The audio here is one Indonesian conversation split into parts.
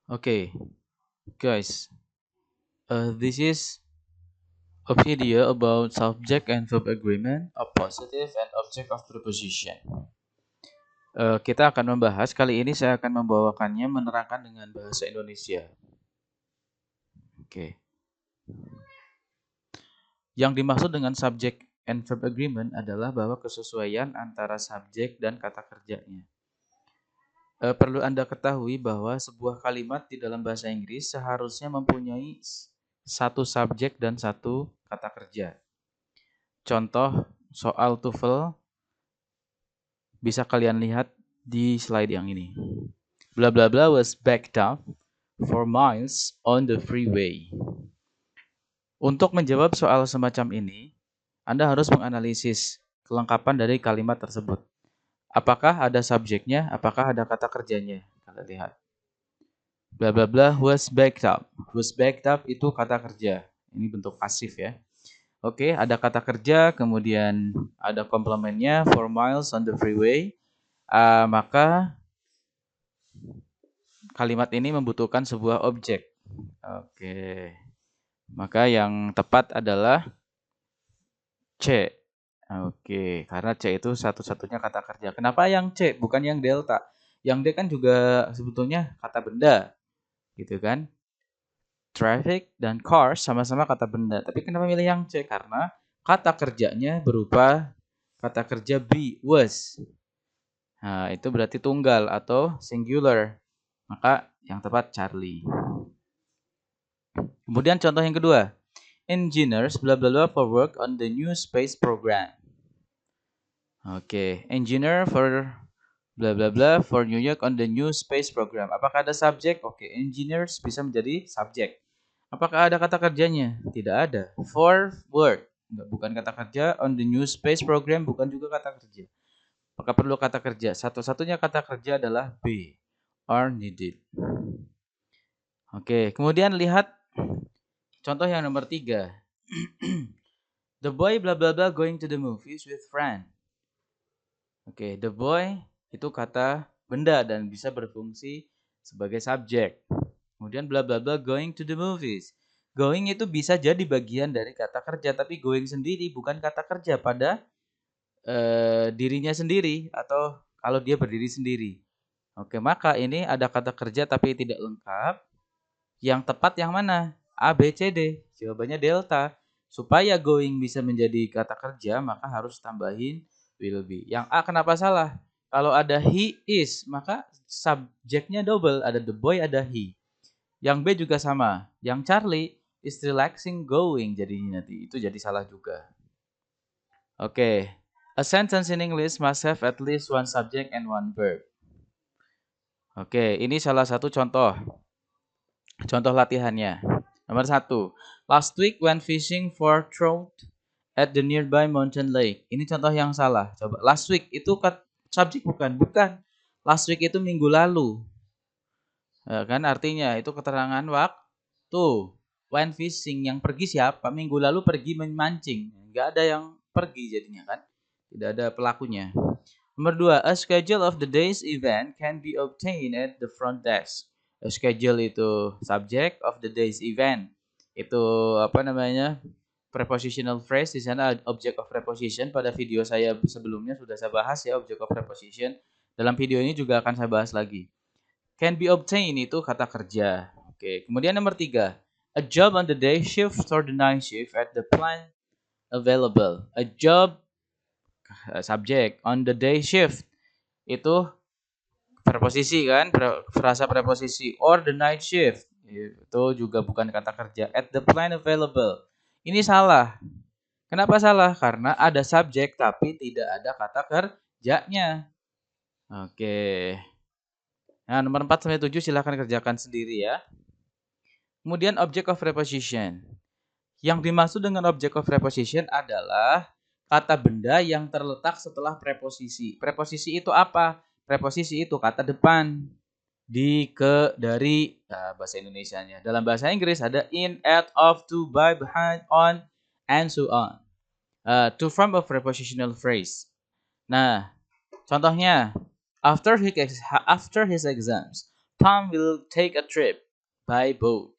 Okay, guys, this is a video about subject and verb agreement, a positive and object of preposition. Kita akan membahas, kali ini saya akan membawakannya menerangkan dengan bahasa Indonesia. Oke. Yang dimaksud dengan subject and verb agreement adalah bahwa kesesuaian antara subjek dan kata kerjanya. Perlu Anda ketahui bahwa sebuah kalimat di dalam bahasa Inggris seharusnya mempunyai satu subjek dan satu kata kerja. Contoh soal TOEFL bisa kalian lihat di slide yang ini. Blah blah blah was backed up for miles on the freeway. Untuk menjawab soal semacam ini, Anda harus menganalisis kelengkapan dari kalimat tersebut. Apakah ada subjeknya? Apakah ada kata kerjanya? Kita lihat. Blah blah blah was backed up. Was backed up itu kata kerja. Ini bentuk pasif ya. Oke, ada kata kerja, kemudian ada komplemennya, 4 miles on the freeway. Maka kalimat ini membutuhkan sebuah objek. Oke, maka yang tepat adalah C. Oke, karena C itu satu-satunya kata kerja. Kenapa yang C, bukan yang delta? Yang D kan juga sebetulnya kata benda, gitu kan? Traffic dan cars sama-sama kata benda. Tapi kenapa milih yang C? Karena kata kerjanya berupa kata kerja be, was. Nah, itu berarti tunggal atau singular. Maka yang tepat Charlie. Kemudian contoh yang kedua. Engineers bla bla bla for work on the new space program. Oke, engineer for bla bla bla for New York on the new space program. Apakah ada subjek? Oke, engineers bisa menjadi subjek. Apakah ada kata kerjanya? Tidak ada. For work, bukan kata kerja. On the new space program, bukan juga kata kerja. Maka perlu kata kerja. Satu-satunya kata kerja adalah be, are needed. Oke, kemudian lihat contoh yang nomor 3. The boy bla bla bla going to the movies with friend. Oke, the boy itu kata benda dan bisa berfungsi sebagai subjek. Kemudian bla bla bla going to the movies. Going itu bisa jadi bagian dari kata kerja, tapi going sendiri bukan kata kerja pada dirinya sendiri atau kalau dia berdiri sendiri. Oke, maka ini ada kata kerja tapi tidak lengkap. Yang tepat yang mana? A, B, C, D. Jawabannya delta. Supaya going bisa menjadi kata kerja, maka harus tambahin will be. Yang A kenapa salah? Kalau ada he is, maka subjeknya double. Ada the boy, ada he. Yang B juga sama. Yang Charlie is relaxing going. Jadinya nanti. Itu jadi salah juga. Oke. A sentence in English must have at least one subject and one verb. Oke, ini salah satu contoh. Contoh latihannya. Nomor 1. Last week went fishing for trout at the nearby mountain lake. Ini contoh yang salah. Coba. Last week itu subjek bukan? Bukan. Last week itu minggu lalu. Kan artinya itu keterangan waktu. Went fishing, yang pergi siapa? Minggu lalu pergi memancing. Enggak ada yang pergi jadinya kan. Tidak ada pelakunya. Nomor 2, a schedule of the day's event can be obtained at the front desk. A schedule itu subject of the day's event. Itu apa namanya? Prepositional phrase, di sana object of preposition. Pada video saya sebelumnya sudah saya bahas ya object of preposition. Dalam video ini juga akan saya bahas lagi. Can be obtained itu kata kerja. Oke, kemudian nomor 3, a job on the day shift or the night shift at the plant available. A job subject on the day shift itu preposisi kan, frasa preposisi. Or the night shift itu juga bukan kata kerja. At the plant available, ini salah. Kenapa salah? Karena ada subjek tapi tidak ada kata kerjanya. Oke. Nah, nomor 4 sampai 7 silahkan kerjakan sendiri ya. Kemudian object of preposition. Yang dimaksud dengan object of preposition adalah kata benda yang terletak setelah preposisi. Preposisi itu apa? Preposisi itu kata depan. Di, ke, dari, bahasa Indonesianya. Dalam bahasa Inggris ada in, at, of, to, by, behind, on, and so on. To form a prepositional phrase. Nah, contohnya, after his exams, Tom will take a trip by boat.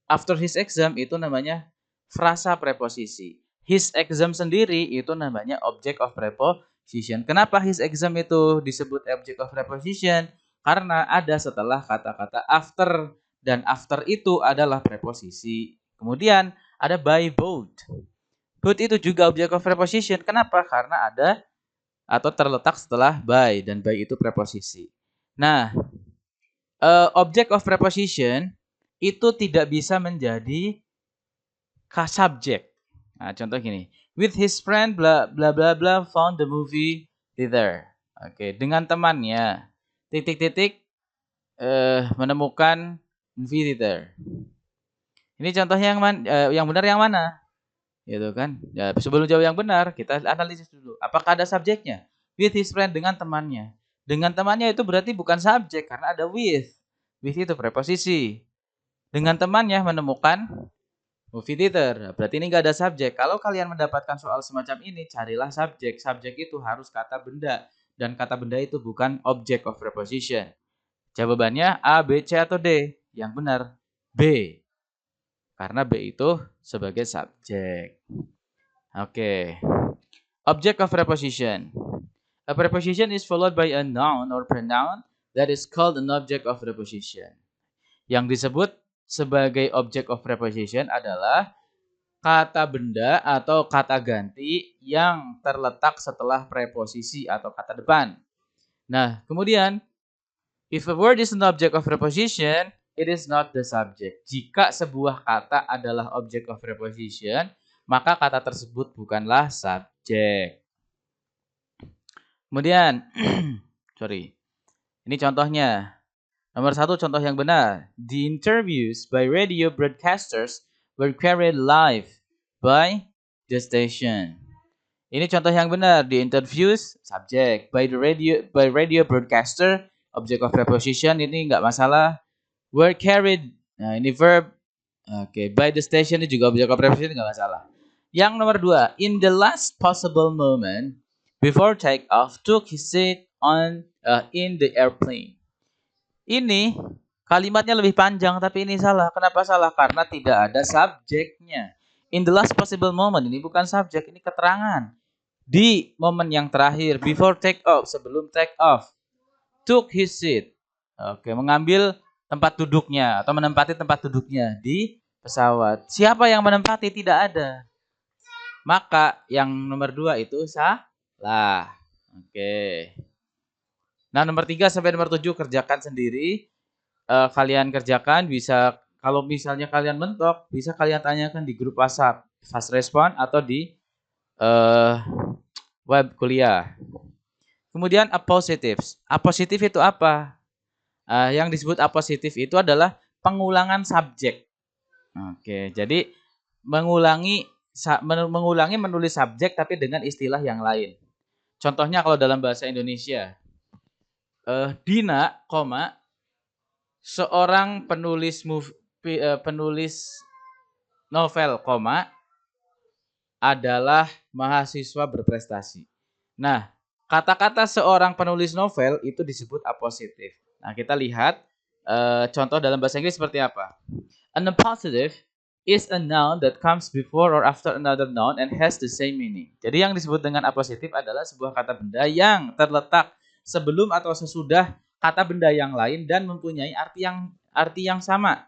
After his exam itu namanya frasa preposisi. His exam sendiri itu namanya object of preposition. Kenapa his exam itu disebut object of preposition? Karena ada setelah kata-kata after, dan after itu adalah preposisi. Kemudian ada by boat. Boat itu juga object of preposition. Kenapa? Karena ada atau terletak setelah by, dan by itu preposisi. Nah, object of preposition itu tidak bisa menjadi subject. Nah, contoh gini. With his friend bla bla bla bla found the movie theater. Oke, dengan temannya titik-titik menemukan movie theater. Ini contohnya yang benar yang mana? Gitu kan? Ya, sebelum jawab yang benar, kita analisis dulu. Apakah ada subjeknya? With his friend, dengan temannya. Dengan temannya itu berarti bukan subjek karena ada with. With itu preposisi. Dengan temannya menemukan movie theater. Berarti ini nggak ada subjek. Kalau kalian mendapatkan soal semacam ini, carilah subjek. Subjek itu harus kata benda. Dan kata benda itu bukan object of preposition. Jawabannya A, B, C, atau D? Yang benar B. Karena B itu sebagai subjek. Oke. Object of preposition. A preposition is followed by a noun or pronoun that is called an object of preposition. Yang disebut sebagai object of preposition adalah kata benda atau kata ganti yang terletak setelah preposisi atau kata depan. Nah, kemudian if a word is an object of preposition, it is not the subject. Jika sebuah kata adalah object of preposition, maka kata tersebut bukanlah subjek. Kemudian, ini contohnya. Nomor 1, contoh yang benar. The interviews by radio broadcasters were carried live by the station. Ini contoh yang benar. The interviews, subject. By radio broadcaster, object of preposition, ini nggak masalah. Were carried, nah ini verb. Oke, by the station ini juga object of preposition, nggak masalah. Yang nomor 2, in the last possible moment before take off, took his seat in the airplane. Ini kalimatnya lebih panjang, tapi ini salah. Kenapa salah? Karena tidak ada subjeknya. In the last possible moment, ini bukan subjek, ini keterangan. Di momen yang terakhir, before take off, sebelum take off. Took his seat. Oke, mengambil tempat duduknya atau menempati tempat duduknya di pesawat. Siapa yang menempati? Tidak ada. Maka yang nomor 2 itu salah. Oke. Nah, nomor 3 sampai nomor 7 kerjakan sendiri. Kalian kerjakan, bisa kalau misalnya kalian mentok, bisa kalian tanyakan di grup WhatsApp Fast Respon atau di web kuliah. Kemudian appositives. Appositif itu apa? Yang disebut appositif itu adalah pengulangan subjek. Oke, jadi mengulangi menulis subjek tapi dengan istilah yang lain. Contohnya kalau dalam bahasa Indonesia, Dina, seorang penulis novel, adalah mahasiswa berprestasi. Nah, kata-kata seorang penulis novel itu disebut appositif. Nah, kita lihat contoh dalam bahasa Inggris seperti apa. An appositive is a noun that comes before or after another noun and has the same meaning. Jadi yang disebut dengan appositif adalah sebuah kata benda yang terletak sebelum atau sesudah kata benda yang lain dan mempunyai arti yang sama.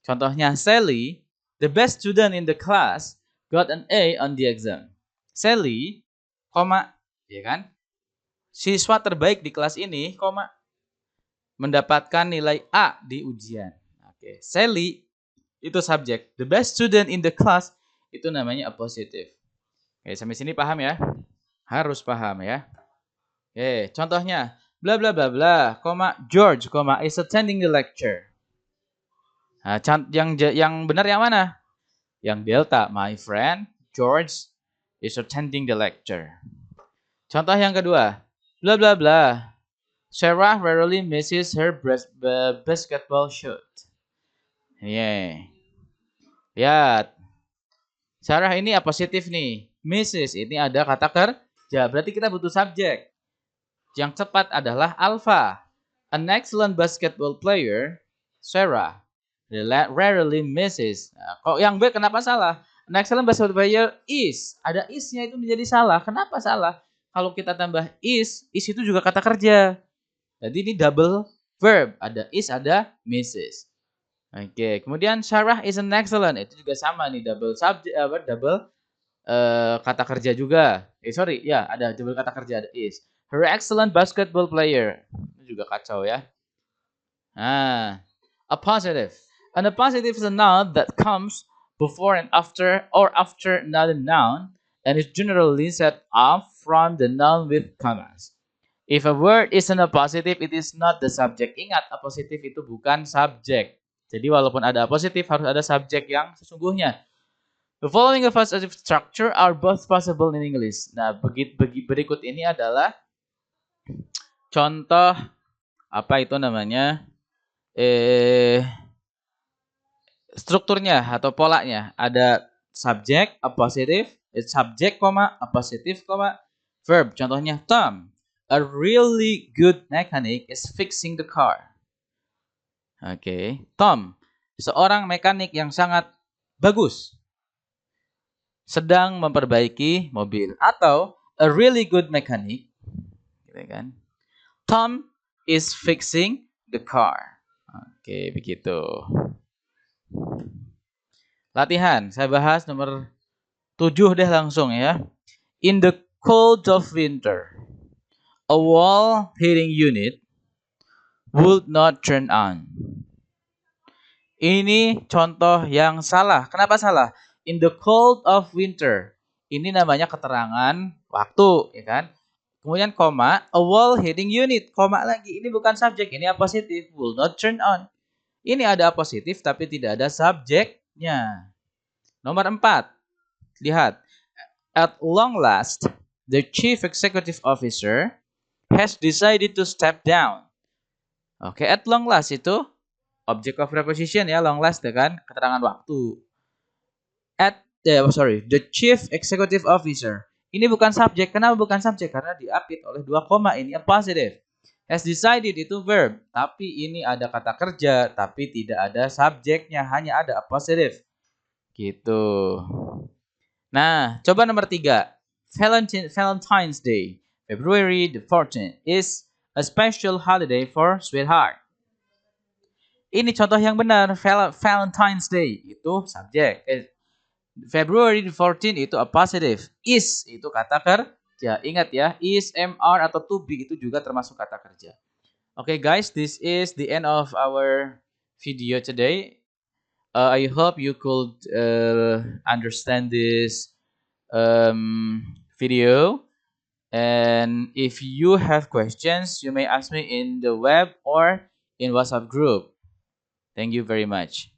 Contohnya, Sally, the best student in the class, got an A on the exam. Sally, ya kan? Siswa terbaik di kelas ini, mendapatkan nilai A di ujian. Oke, Sally itu subjek. The best student in the class itu namanya appositive. Oke, sampai sini paham ya? Harus paham ya. Oke, contohnya bla bla bla bla, George, is attending the lecture. Nah, yang benar yang mana? Yang delta, my friend George is attending the lecture. Contoh yang kedua, bla bla bla, Sarah rarely misses her basketball shot. Yeah. Lihat. Sarah ini appositif nih. Misses ini ada kata kerja. Berarti kita butuh subjek. Yang tepat adalah alpha. An excellent basketball player, Sarah, rarely misses. Nah, kok yang B kenapa salah? An excellent basketball player is. Ada is-nya itu menjadi salah. Kenapa salah? Kalau kita tambah is itu juga kata kerja. Jadi ini double verb. Ada is, ada misses. Oke, kemudian Sarah is an excellent. Itu juga sama nih, double subject double kata kerja juga. Sorry, ya ada double kata kerja, ada is. Her excellent basketball player. Itu juga kacau ya. Nah, a positive. And a positive is a noun that comes before and after or after another noun and is generally set off from the noun with commas. If a word isn't a positive, it is not the subject. Ingat, a positive itu bukan subjek. Jadi walaupun ada a positive, harus ada subjek yang sesungguhnya. The following of positive structure are both possible in English. Nah, berikut ini adalah contoh apa itu namanya strukturnya atau polanya. Ada subjek, a positive, subjek, a positive, verb. Contohnya Tom, a really good mechanic is fixing the car. Oke, Tom, seorang mekanik yang sangat bagus, sedang memperbaiki mobil. Atau a really good mechanic, gitu kan? Tom is fixing the car. Oke, begitu. Latihan, saya bahas nomor 7 deh langsung ya. In the cold of winter, a wall heating unit would not turn on. Ini contoh yang salah. Kenapa salah? In the cold of winter. Ini namanya keterangan waktu, ya kan? Kemudian koma, a wall heating unit, koma lagi. Ini bukan subjek, ini positif, will not turn on. Ini ada positif tapi tidak ada subjeknya. Nomor 4. Lihat. At long last, the chief executive officer has decided to step down. Oke, at long last itu object of preposition ya, long last kan, keterangan waktu. The chief executive officer. Ini bukan subjek. Kenapa bukan subjek? Karena diapit oleh 2 koma. Ini yang positive. Has decided itu verb, tapi ini ada kata kerja, tapi tidak ada subjeknya, hanya ada a positive. Gitu. Nah, coba nomor 3. Valentine's Day, February the 14th, is a special holiday for sweetheart. Ini contoh yang benar. Valentine's Day itu subjek. February 14 itu a positive. Is itu kata kerja. Ingat ya, is, MR atau to be itu juga termasuk kata kerja. Okay guys, this is the end of our video today. I hope you could understand this video. And if you have questions, you may ask me in the web or in WhatsApp group. Thank you very much.